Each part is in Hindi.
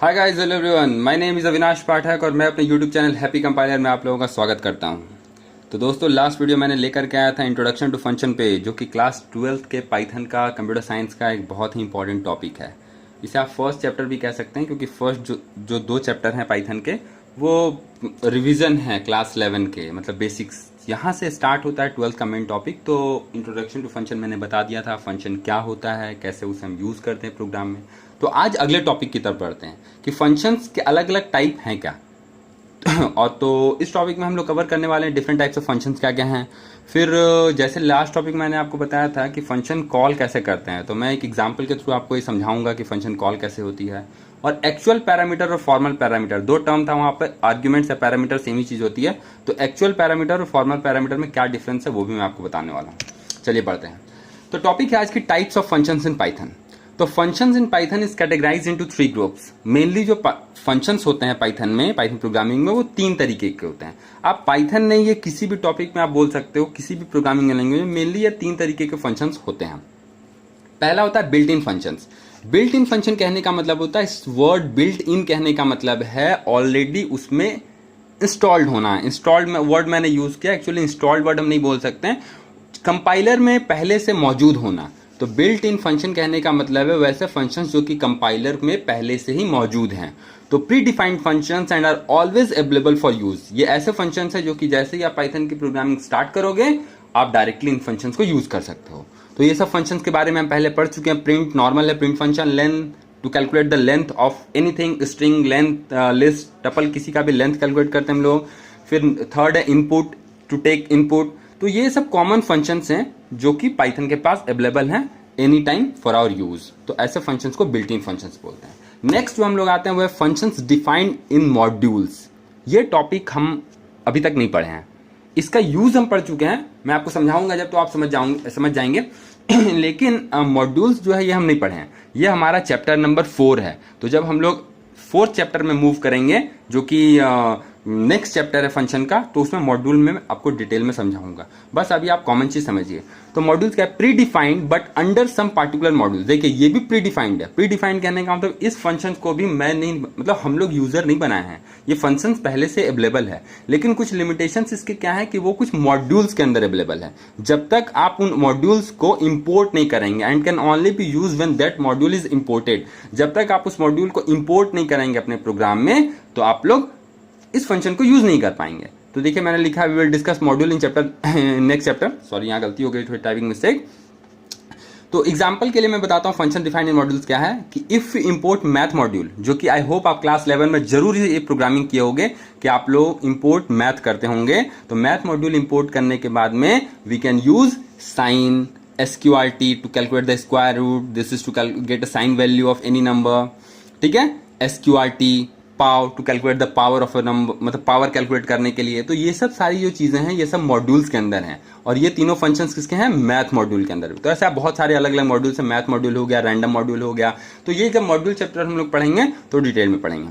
Hi guys, hello everyone, my name is Avinash Pathak और मैं अपने यूट्यूब चैनल हैप्पी कंपाइलर में आप लोगों का स्वागत करता हूं। तो दोस्तों, लास्ट वीडियो मैंने लेकर के आया था इंट्रोडक्शन टू फंक्शन पे, जो कि क्लास 12th के पाइथन का कंप्यूटर साइंस का एक बहुत ही इंपॉर्टेंट टॉपिक है। इसे आप फर्स्ट चैप्टर भी कह सकते हैं, क्योंकि फर्स्ट जो दो चैप्टर हैं पाइथन के वो रिवीजन है क्लास 11 के, मतलब बेसिक्स। यहाँ से स्टार्ट होता है 12th का मेन टॉपिक। तो इंट्रोडक्शन टू फंक्शन मैंने बता दिया था, फंक्शन क्या होता है, कैसे उसे हम यूज़ करते हैं प्रोग्राम में। तो आज अगले टॉपिक की तरफ बढ़ते हैं कि फंक्शंस के अलग अलग टाइप हैं क्या। और तो इस टॉपिक में हम लोग कवर करने वाले हैं डिफरेंट टाइप्स ऑफ फंक्शंस क्या क्या हैं। फिर जैसे लास्ट टॉपिक मैंने आपको बताया था कि फंक्शन कॉल कैसे करते हैं, तो मैं एक एग्जांपल के थ्रू आपको ये समझाऊंगा कि फंक्शन कॉल कैसे होती है। और एक्चुअल पैरामीटर और फॉर्मल पैरामीटर, दो टर्म था वहां पर, आर्ग्यूमेंट्स या पैरामीटर सेम ही चीज होती है। तो एक्चुअल पैरामीटर और फॉर्मल पैरामीटर में क्या डिफरेंस है वो भी मैं आपको बताने वाला हूँ। चलिए बढ़ते हैं। तो टॉपिक है आज की types of functions in Python. तो functions in Python is categorized into 3 groups. Mainly जो फंक्शंस होते हैं पाइथन में, पाइथन प्रोग्रामिंग में, वो 3 तरीके के होते हैं। आप पाइथन नहीं, ये किसी भी टॉपिक में आप बोल सकते हो, किसी भी प्रोग्रामिंग लैंग्वेज में मेनली ये 3 तरीके के फंक्शंस होते हैं। पहला होता है built in functions. Built in function कहने का मतलब होता है, इस वर्ड बिल्ट इन कहने का मतलब है ऑलरेडी उसमें इंस्टॉल्ड होना। इंस्टॉल्ड वर्ड मैंने यूज किया, एक्चुअली इंस्टॉल्ड वर्ड हम नहीं बोल सकते हैं, कंपाइलर में पहले से मौजूद होना। तो बिल्ट इन फंक्शन कहने का मतलब है वैसे फंक्शंस जो कि कंपाइलर में पहले से ही मौजूद हैं। तो predefined functions and are always available for use. ये ऐसे फंक्शंस है जो कि जैसे ही आप पाइथन की प्रोग्रामिंग स्टार्ट करोगे आप डायरेक्टली इन फंक्शंस को यूज कर सकते हो। तो ये सब फंक्शंस के बारे में हम पहले पढ़ चुके हैं। प्रिंट नॉर्मल है, print function, length to calculate the length of anything, string length, list, tuple, किसी का भी लेंथ कैलकुलेट करते हैं हम लोग। फिर थर्ड है इनपुट, टू टेक इनपुट। तो ये सब कॉमन फंक्शंस हैं जो कि पाइथन के पास अवेलेबल हैं any time for our use. तो ऐसे फंक्शंस को बिल्ट इन फंक्शंस बोलते हैं। नेक्स्ट जो हम लोग आते हैं वो है फंक्शंस डिफाइंड इन मॉड्यूल्स। ये टॉपिक हम अभी तक नहीं पढ़े हैं, इसका यूज हम पढ़ चुके हैं। मैं आपको समझाऊंगा जब, तो आप समझ जाएंगे। लेकिन मॉड्यूल्स जो है ये हम नहीं पढ़े हैं। ये हमारा चैप्टर नंबर 4 है। तो जब हम लोग 4th चैप्टर में मूव करेंगे, जो कि नेक्स्ट चैप्टर है फंक्शन का, तो उसमें मॉड्यूल में आपको डिटेल में समझाऊंगा। बस अभी आप कॉमन चीज समझिए। तो मॉड्यूल्स क्या है? Predefined but under some particular module. देखिए ये भी प्री डिफाइंड है। प्री डिफाइंड कहने का मतलब इस फंक्शन को भी मैं नहीं, मतलब हम लोग यूजर नहीं बनाए हैं, ये फंक्शंस पहले से अवेलेबल है। लेकिन कुछ लिमिटेशंस इसके क्या है कि वो कुछ मॉड्यूल्स के अंदर अवेलेबल है। जब तक आप उन मॉड्यूल्स को इंपोर्ट नहीं करेंगे, and can only B use when that module is imported, जब तक आप उस मॉड्यूल को इंपोर्ट नहीं करेंगे अपने प्रोग्राम में, तो आप लोग इस फंक्शन को यूज नहीं कर पाएंगे। तो देखिए मैंने लिखा we will discuss module in chapter next chapter. Sorry, यहाँ गलती हो गई, थोड़ी टाइपिंग मिस्टेक। तो एग्जांपल के लिए मैं बताता हूँ फंक्शन डिफाइंड इन मॉड्यूल्स क्या है। कि इफ इंपोर्ट मैथ मॉड्यूल, जो कि आई होप आप क्लास 11 में जरूर ये प्रोग्रामिंग किए होंगे कि आप लोग इंपोर्ट मैथ करते होंगे। तो मैथ मॉड्यूल इंपोर्ट करने के बाद में we can use sine, SQRT to calculate the square root, this is to get a sine value of any number. ठीक है, SQRT power to calculate the power of a number, मतलब पावर कैलकुलेट करने के लिए। तो ये सब सारी जो चीजें हैं ये सब मॉड्यूल्स के अंदर हैं। और ये तीनों फंक्शंस किसके हैं? मैथ मॉड्यूल के अंदर। तो ऐसे आप बहुत सारे अलग अलग मॉड्यूल्स हैं। मैथ मॉड्यूल हो गया, रैंडम मॉड्यूल हो गया। तो ये जब मॉड्यूल चैप्टर हम लोग पढ़ेंगे तो डिटेल में पढ़ेंगे।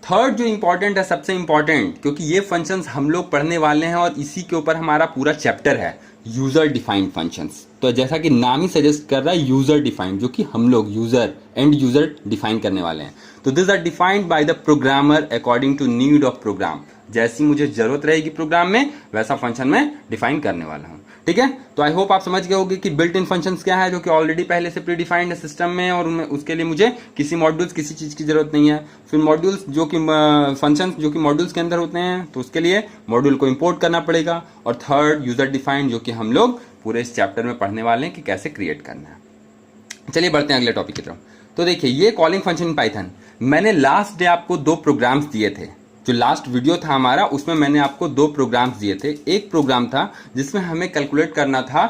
थर्ड जो इंपॉर्टेंट है, सबसे इंपॉर्टेंट, क्योंकि ये फंक्शंस हम लोग पढ़ने वाले हैं और इसी के ऊपर हमारा पूरा चैप्टर है, यूजर डिफाइंड फंक्शंस। तो जैसा कि नाम ही सजेस्ट कर रहा है, यूजर डिफाइंड, जो कि हम लोग यूजर, एंड यूजर डिफाइन करने वाले हैं। तो this are defined by the programmer according to need of program. जैसी मुझे जरूरत रहेगी प्रोग्राम में, वैसा फंक्शन में डिफाइन करने वाला हूं। ठीक है, तो आई होप आप समझ गए होंगे कि बिल्ट इन फंक्शंस क्या है, जो कि ऑलरेडी पहले से प्री डिफाइंड है सिस्टम में, और उसके लिए मुझे किसी मॉड्यूल्स, किसी चीज की जरूरत नहीं है। फिर मॉड्यूल्स जो कि फंक्शंस जो कि मॉड्यूल्स के अंदर होते हैं, तो उसके लिए मॉड्यूल को इंपोर्ट करना पड़ेगा। और थर्ड यूजर डिफाइंड, जो कि हम लोग पूरे इस चैप्टर में पढ़ने वाले हैं कि कैसे क्रिएट करना है। चलिए बढ़ते हैं अगले टॉपिक की तरफ। तो देखिए ये कॉलिंग फंक्शन इन पाइथन, मैंने लास्ट डे आपको 2 प्रोग्राम्स दिए थे। जो लास्ट वीडियो था हमारा, उसमें मैंने आपको 2 प्रोग्राम्स दिए थे। एक प्रोग्राम था जिसमें हमें कैलकुलेट करना था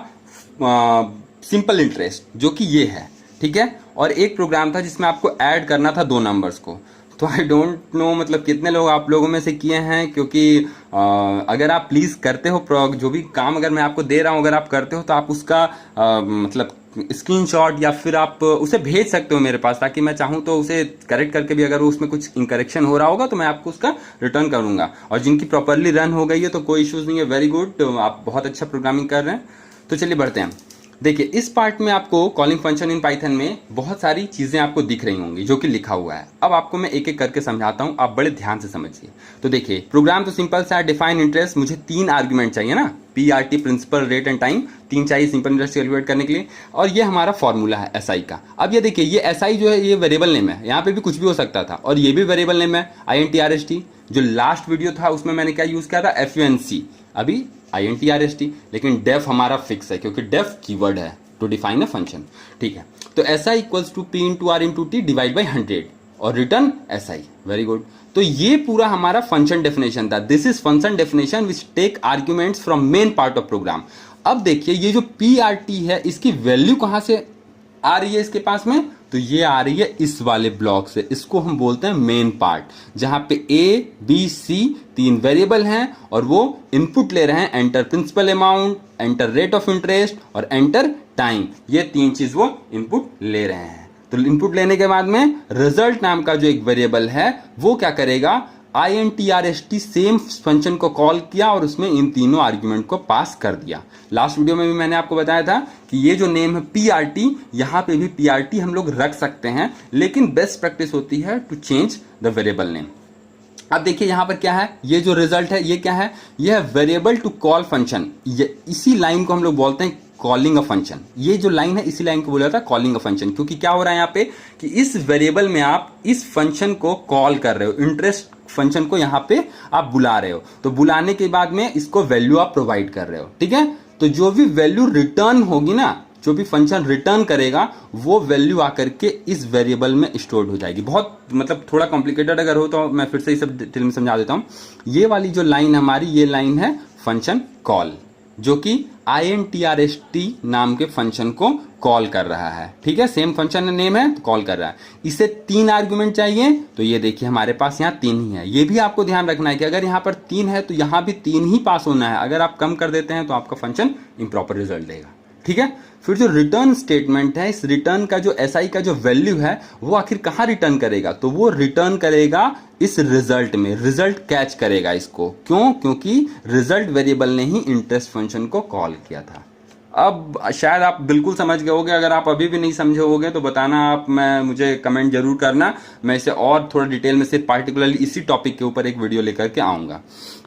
सिंपल इंटरेस्ट, जो कि ये है। ठीक है, और एक प्रोग्राम था जिसमें आपको ऐड करना था 2 नंबर्स को। तो आई डोंट नो मतलब कितने लोग आप लोगों में से किए हैं, क्योंकि अगर आप प्लीज करते हो, जो भी काम अगर मैं आपको दे रहा हूं अगर आप करते हो, तो आप उसका मतलब स्क्रीनशॉट या फिर आप उसे भेज सकते हो मेरे पास, ताकि मैं चाहूं तो उसे करेक्ट करके भी, अगर उसमें कुछ इनकरेक्शन हो रहा होगा तो मैं आपको उसका रिटर्न करूंगा। और जिनकी प्रॉपरली रन हो गई है तो कोई इश्यूज नहीं है, वेरी गुड, आप बहुत अच्छा प्रोग्रामिंग कर रहे हैं। तो चलिए बढ़ते हैं। देखिए इस पार्ट में आपको कॉलिंग फंक्शन इन पाइथन में बहुत सारी चीजें आपको दिख रही होंगी जो कि लिखा हुआ है। अब आपको मैं एक एक करके समझाता हूं, आप बड़े ध्यान से समझिए। तो देखिए प्रोग्राम तो सिंपल सा है, डिफाइन इंटरेस्ट, मुझे 3 आर्गुमेंट चाहिए ना, PRT principal rate and time, 3 चाहिए सिंपल इंटरेस्ट कैलकुलेट करने के लिए, और ये हमारा फॉर्मूला है एसआई का। अब ये देखिए ये एसआई जो है ये वेरिएबल नेम है, यहाँ पे भी कुछ भी हो सकता था, और ये भी वेरिएबल नेम है INTRST। जो लास्ट वीडियो था उसमें मैंने क्या यूज किया था, FUNC, अभी INTRST, लेकिन डेफ हमारा फिक्स है क्योंकि डेफ कीवर्ड है टू डिफाइन अ फंक्शन। ठीक है, तो SI equals to P into R into T divide by 100 और रिटर्न SI। Very good. तो ये पूरा हमारा फंक्शन डेफिनेशन था। This is function definition which take arguments from main part of program. अब देखिए ये जो PRT है इसकी वैल्यू कहां से आ रही है इसके पास में, तो ये आ रही है इस वाले ब्लॉक से, इसको हम बोलते हैं मेन पार्ट, जहां पे A B C 3 वेरिएबल हैं और वो इनपुट ले रहे हैं, enter principal amount, enter rate of interest और एंटर टाइम, ये 3 चीज वो इनपुट ले रहे हैं। तो इनपुट लेने के बाद में रिजल्ट नाम का जो एक वेरिएबल है वो क्या करेगा, INTRST सेम फंक्शन को कॉल किया और उसमें इन तीनों आर्ग्यूमेंट को पास कर दिया। लास्ट वीडियो में भी मैंने आपको बताया था कि ये जो नेम है PRT, यहां पे भी PRT हम लोग रख सकते हैं, लेकिन बेस्ट प्रैक्टिस होती है to change the variable name. अब देखिए यहां पर क्या है, ये जो रिजल्ट है ये क्या है, ये है वेरिएबल टू कॉल फंक्शन। ये इसी लाइन को हम लोग बोलते हैं कॉलिंग अ फंक्शन। ये जो लाइन है इसी लाइन को बोला जाता है कॉलिंग अ फंक्शन, क्योंकि क्या हो रहा है यहाँ पे कि इस वेरिएबल में आप इस फंक्शन को कॉल कर रहे हो, इंटरेस्ट फंक्शन को यहाँ पे आप बुला रहे हो, तो बुलाने के बाद में इसको वैल्यू आप प्रोवाइड कर रहे हो। ठीक है, तो जो भी वैल्यू रिटर्न होगी ना, जो भी फंक्शन रिटर्न करेगा वो वैल्यू आकर के इस वेरिएबल में स्टोर हो जाएगी। बहुत मतलब थोड़ा कॉम्प्लिकेटेड अगर हो तो मैं फिर से ये सब डिटेल में समझा देता हूं। ये वाली जो लाइन हमारी, ये लाइन है फंक्शन कॉल, जो कि INTRST नाम के फंक्शन को कॉल कर रहा है। ठीक है, सेम फंक्शन नेम है तो कॉल कर रहा है। इसे 3 आर्गुमेंट चाहिए, तो ये देखिए हमारे पास यहाँ 3 ही है। ये भी आपको ध्यान रखना है कि अगर यहाँ पर 3 है तो यहाँ भी 3 ही पास होना है। अगर आप कम कर देते हैं तो आपका फंक्शन इम्प्रॉपर रिजल्ट देगा। ठीक है, फिर जो रिटर्न स्टेटमेंट है, इस रिटर्न का जो SI का जो वैल्यू है वो आखिर कहां रिटर्न करेगा, तो वो रिटर्न करेगा इस रिजल्ट में, रिजल्ट कैच करेगा इसको। क्यों, क्योंकि रिजल्ट वेरिएबल ने ही इंटरेस्ट फंक्शन को कॉल किया था। अब शायद आप बिल्कुल समझ गए होगे, अगर आप अभी भी नहीं समझे होगे तो बताना आप, मैं मुझे कमेंट जरूर करना, मैं इसे और थोड़ा डिटेल में से पार्टिकुलरली इसी टॉपिक के ऊपर एक वीडियो लेकर के आऊंगा।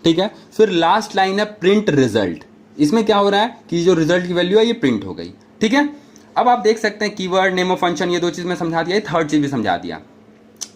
ठीक है, फिर लास्ट लाइन है प्रिंट रिजल्ट। इसमें क्या हो रहा है कि जो रिजल्ट की वैल्यू है ये प्रिंट हो गई। ठीक है, अब आप देख सकते हैं कीवर्ड, नेम ऑफ फंक्शन, ये 2 चीज मैं समझा दिया, ये 3rd चीज भी समझा दिया,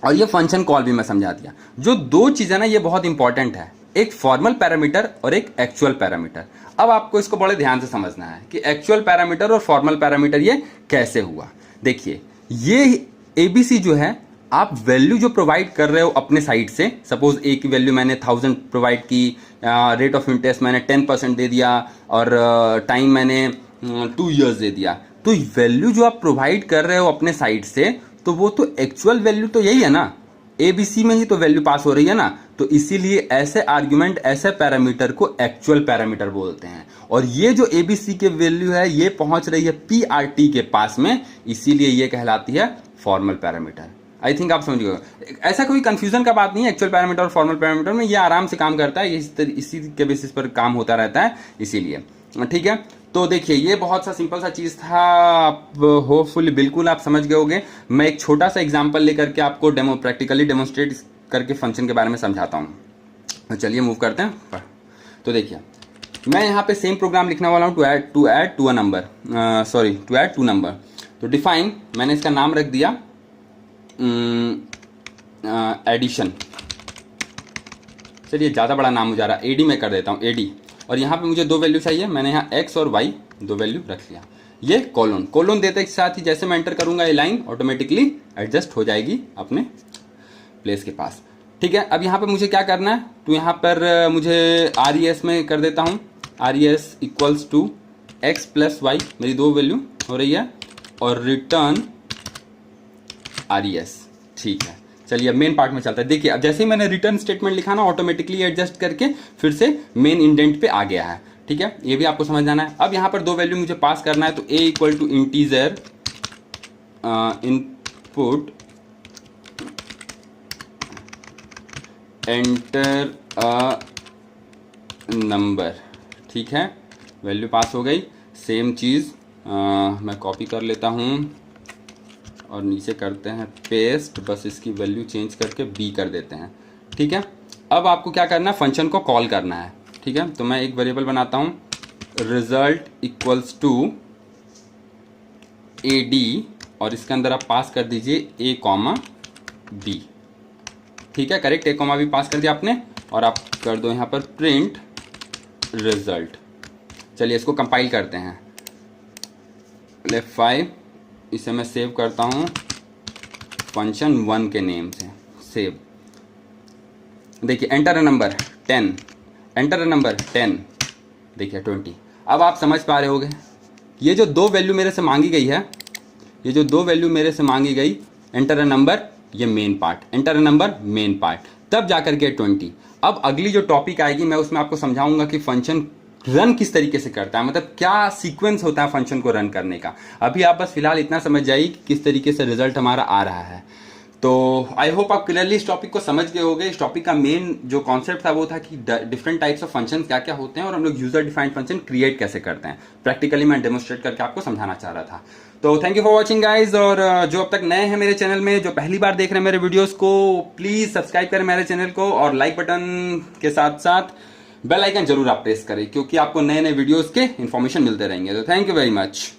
और ये फंक्शन कॉल भी मैं समझा दिया। जो 2 चीजें ना ये बहुत इंपॉर्टेंट है, एक फॉर्मल पैरामीटर और एक एक्चुअल पैरामीटर। अब आपको इसको बड़े ध्यान से समझना है कि एक्चुअल पैरामीटर और फॉर्मल पैरामीटर ये कैसे हुआ। देखिए ये ABC जो है, आप वैल्यू जो प्रोवाइड कर रहे हो अपने साइड से, सपोज A की वैल्यू मैंने 1000 प्रोवाइड की, रेट ऑफ इंटरेस्ट मैंने 10% दे दिया, और टाइम मैंने 2 years दे दिया, तो वैल्यू जो आप प्रोवाइड कर रहे हो अपने साइड से, तो वो तो एक्चुअल वैल्यू तो यही है ना, ABC में ही तो वैल्यू पास हो रही है ना, तो इसीलिए ऐसे आर्ग्यूमेंट, ऐसे पैरामीटर को एक्चुअल पैरामीटर बोलते हैं। और ये जो ABC के वैल्यू है ये पहुंच रही है PRT के पास में, इसीलिए ये कहलाती है फॉर्मल पैरामीटर। आई थिंक आप समझ गए, ऐसा कोई कंफ्यूजन का बात नहीं है। एक्चुअल पैरामीटर और फॉर्मल पैरामीटर में ये आराम से काम करता है, इसी के बेसिस पर काम होता रहता है, इसीलिए। ठीक है, तो देखिए ये बहुत सा सिंपल सा चीज था, होपफुली बिल्कुल आप समझ गए होंगे। मैं एक छोटा सा एग्जांपल लेकर के आपको प्रैक्टिकली डेमोन्स्ट्रेट करके फंक्शन के बारे में समझाता हूँ। तो चलिए मूव करते हैं। तो देखिए मैं यहाँ पे सेम प्रोग्राम लिखने वाला हूँ, to add to add two number. तो डिफाइन, मैंने इसका नाम रख दिया एडिशन। चलिए ज़्यादा बड़ा नाम हो जा रहा है, AD में कर देता हूँ, AD। और यहाँ पे मुझे 2 वैल्यू चाहिए, मैंने यहाँ X और Y 2 वैल्यू रख लिया। ये कोलोन देते के साथ ही जैसे मैं एंटर करूंगा ये लाइन ऑटोमेटिकली एडजस्ट हो जाएगी अपने प्लेस के पास। ठीक है, अब यहाँ पे मुझे क्या करना है, तो यहाँ पर मुझे RES में कर देता हूँ, RES equals to X plus Y, मेरी 2 वैल्यू हो रही है, और रिटर्न RES। ठीक है, चलिए अब मेन पार्ट में चलता है। देखिए अब जैसे ही मैंने रिटर्न स्टेटमेंट लिखा ना, ऑटोमेटिकली एडजस्ट करके फिर से मेन इंडेंट पे आ गया है। ठीक है, ये भी आपको समझ जाना है। अब यहाँ पर 2 वैल्यू मुझे पास करना है, तो A equal to integer input enter a number. ठीक है, वैल्यू पास हो गई। सेम चीज मैं कॉपी कर लेता हूँ और नीचे करते हैं पेस्ट, बस इसकी वैल्यू चेंज करके बी कर देते हैं। ठीक है, अब आपको क्या करना है, फंक्शन को कॉल करना है। ठीक है, तो मैं एक वेरिएबल बनाता हूँ, result equals to A D, और इसके अंदर आप पास कर दीजिए ए कॉमा बी। ठीक है, करेक्ट, ए कॉमा बी पास कर दिया आपने, और आप कर दो यहाँ पर प्रिंट रिजल्ट। चलिए इसको कंपाइल करते हैं, F5, इसे मैं सेव करता हूँ फंक्शन 1 के नेम से, सेव। देखिए एंटर नंबर 10, एंटर नंबर 10, देखिए 20। अब आप समझ पा रहे होगे, ये जो दो वैल्यू मेरे से मांगी गई है, ये जो दो वैल्यू मेरे से मांगी गई, एंटर नंबर ये main part, enter number main part, तब जाकर के 20। अब अगली जो टॉपिक आएगी मैं उसमें आपको समझाऊंगा कि फंक्शन रन किस तरीके से करता है, मतलब क्या सीक्वेंस होता है फंक्शन को रन करने का। अभी आप बस फिलहाल इतना समझ जाइए कि किस तरीके से रिजल्ट हमारा आ रहा है। तो आई होप आप क्लियरली इस टॉपिक को समझ गए होंगे। इस टॉपिक का मेन जो कॉन्सेप्ट था वो था कि डिफरेंट टाइप्स ऑफ फंक्शन क्या क्या होते हैं और हम लोग यूजर डिफाइंड फंक्शन क्रिएट कैसे करते हैं। प्रैक्टिकली मैं डेमोस्ट्रेट करके आपको समझाना चाह रहा था। तो thank you for watching guys, और जो अब तक नए हैं मेरे चैनल में, जो पहली बार देख रहे हैं मेरे वीडियोस को, प्लीज सब्सक्राइब करें मेरे चैनल को, और लाइक बटन के साथ साथ बेल आइकन जरूर आप प्रेस करें, क्योंकि आपको नए नए वीडियोस के इन्फॉर्मेशन मिलते रहेंगे। तो थैंक यू वेरी मच।